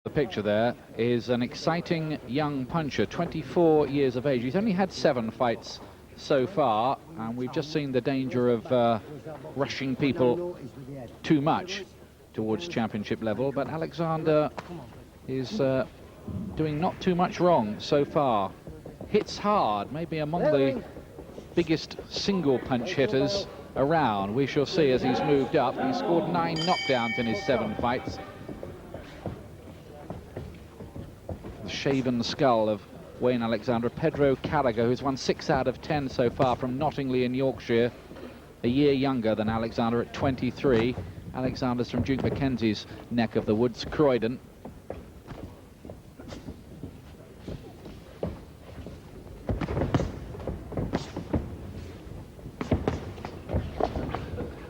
The picture there is an exciting young puncher, 24 years of age. He's only had 7 fights so far, and we've just seen the danger of rushing people too much towards championship level, but Alexander is doing not too much wrong so far. Hits hard, maybe among the biggest single punch hitters around. We shall see as he's moved up. He's scored 9 knockdowns in his 7 fights. The shaven skull of Wayne Alexander. Pedro Carragher, who's won 6 out of 10 so far from Nottingley in Yorkshire, a year younger than Alexander at 23. Alexander's from Duke Mackenzie's neck of the woods, Croydon.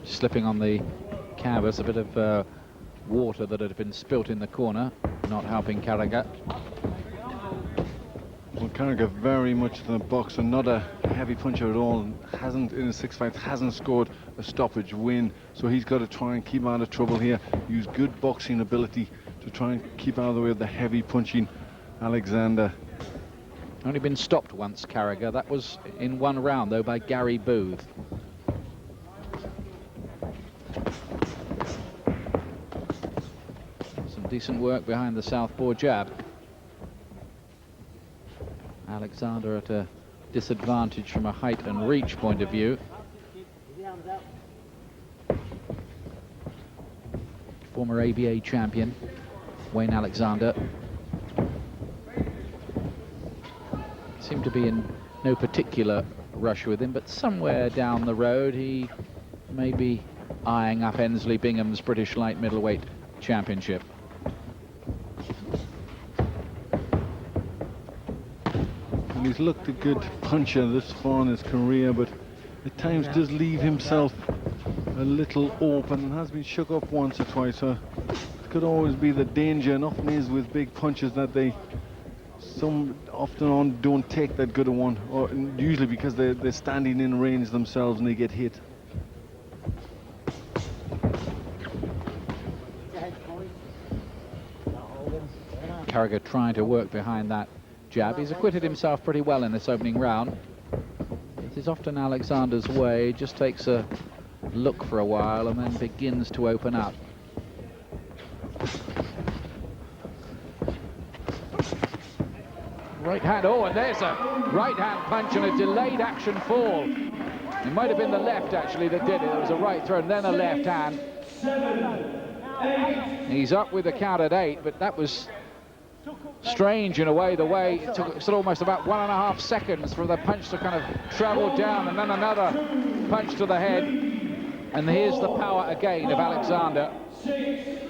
Slipping on the canvas, a bit of water that had been spilt in the corner, not helping Carragher. Well, Carragher very much the boxer, not a heavy puncher at all. Hasn't, in his 6 fights, hasn't scored a stoppage win. So he's got to try and keep out of trouble here. Use good boxing ability to try and keep out of the way of the heavy punching Alexander. Only been stopped once, Carragher. That was in 1 round, though, by Gary Booth. Some decent work behind the southpaw jab. Alexander at a disadvantage from a height and reach point of view. Former ABA champion Wayne Alexander seemed to be in no particular rush with him, but somewhere down the road he may be eyeing up Ensley Bingham's British light middleweight championship. And he's looked a good puncher this far in his career, but at times does leave himself a little open and has been shook up once or twice. So it could always be the danger, and often is with big punches, that they often on don't take that good a one, or usually because they're standing in range themselves and they get hit. Carragher trying to work behind that jab. He's acquitted himself pretty well in this opening round. This is often Alexander's way. He just takes a look for a while and then begins to open up. Right hand, oh, and there's a right hand punch and a delayed action fall. It might have been the left actually that did it. There was a right throw and then a left hand. He's up with the count at 8, but that was strange in a way, the way it took sort of almost about 1.5 seconds for the punch to kind of travel down, and then another punch to the head. And here's the power again of Alexander. 6,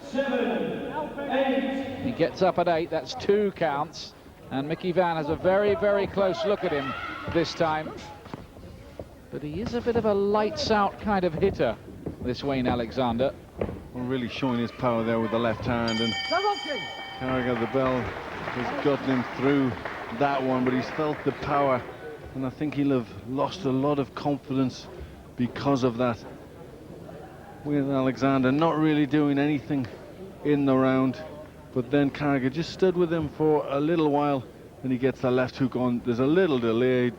7, 8. He gets up at 8, that's 2 counts, and Mickey Vann has a very, very close look at him this time. But he is a bit of a lights out kind of hitter, this Wayne Alexander. Well, really showing his power there with the left hand, and Carragher, the bell, has gotten him through that one, but he's felt the power, and I think he'll have lost a lot of confidence because of that. With Alexander not really doing anything in the round, but then Carragher just stood with him for a little while, and he gets the left hook on. There's a little delay,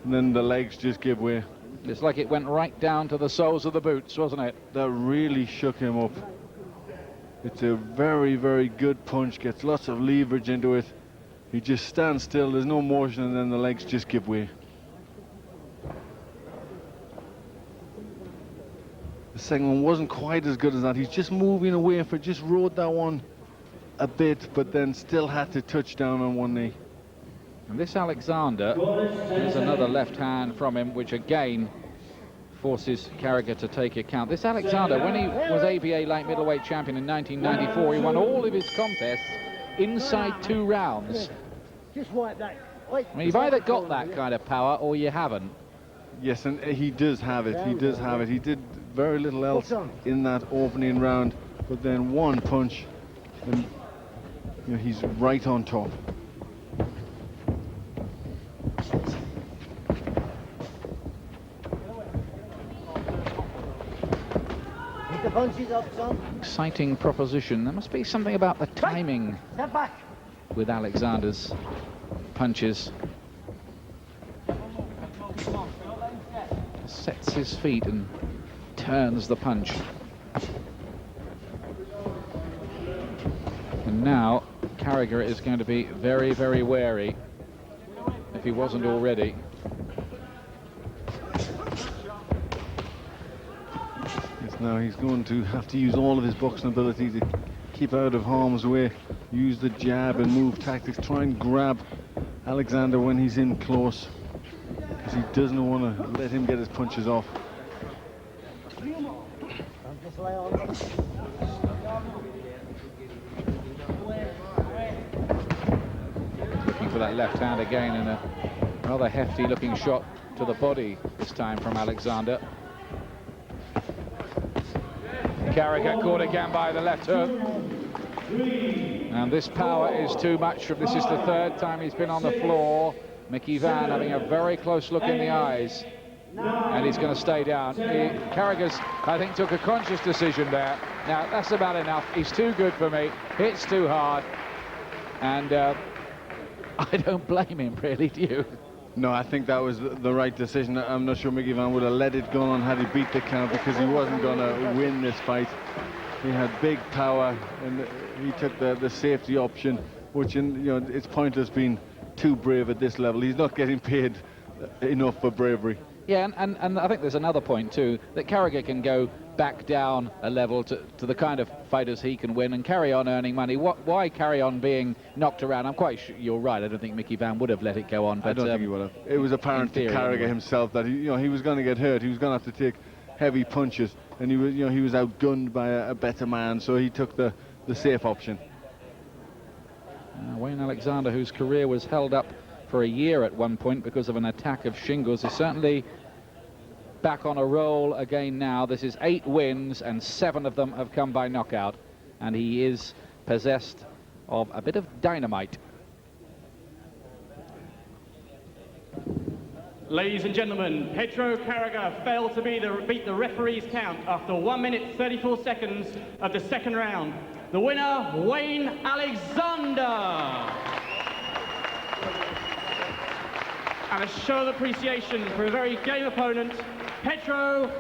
and then the legs just give way. It's like it went right down to the soles of the boots, wasn't it? That really shook him up. It's a very, very good punch, gets lots of leverage into it. He just stands still, there's no motion, and then the legs just give way. The second one wasn't quite as good as that. He's just moving away for, just rode that one a bit, but then still had to touch down on one knee. And this Alexander, there's another left hand from him, which again forces Carragher to take account. This Alexander, when he was ABA light middleweight champion in 1994, he won all of his contests inside 2 rounds. I mean, you've either got that kind of power or you haven't. Yes, and he does have it. He does have it. He did very little else in that opening round, but then one punch, and you know, he's right on top. Exciting proposition. There must be something about the timing with Alexander's punches. Sets his feet and turns the punch. And now Carragher is going to be very, very wary, if he wasn't already. Yes, now he's going to have to use all of his boxing ability to keep out of harm's way, use the jab and move tactics, try and grab Alexander when he's in close, because he doesn't want to let him get his punches off. Looking for that left hand again, and a rather hefty looking shot to the body this time from Alexander. Carragher caught again by the left hook. And this power is too much. This is the third time he's been on the floor. Mickey Van having a very close look in the eyes. And he's going to stay down. Carragher's, I think, took a conscious decision there. Now, that's about enough. He's too good for me. Hits too hard. And I don't blame him, really, do you? No, I think that was the right decision. I'm not sure Mickey Van would have let it go on had he beat the count, because he wasn't going to win this fight. He had big power, and he took the safety option, which, it's pointless being too brave at this level. He's not getting paid enough for bravery. Yeah, and I think there's another point too, that Carragher can go back down a level to the kind of fighters he can win and carry on earning money. Why carry on being knocked around? I'm quite sure you're right. I don't think Mickey Van would have let it go on. But I don't think he would have. It was apparent to Carragher himself that he was going to get hurt. He was going to have to take heavy punches, and he was outgunned by a better man, so he took the safe option. Wayne Alexander, whose career was held up for a year at one point because of an attack of shingles, is certainly back on a roll again now. This is 8 wins and 7 of them have come by knockout, and he is possessed of a bit of dynamite. Ladies and gentlemen, Pedro Carragher failed to beat the referee's count after 1 minute 34 seconds of the second round. The winner, Wayne Alexander. And a show of appreciation for a very game opponent, Pedro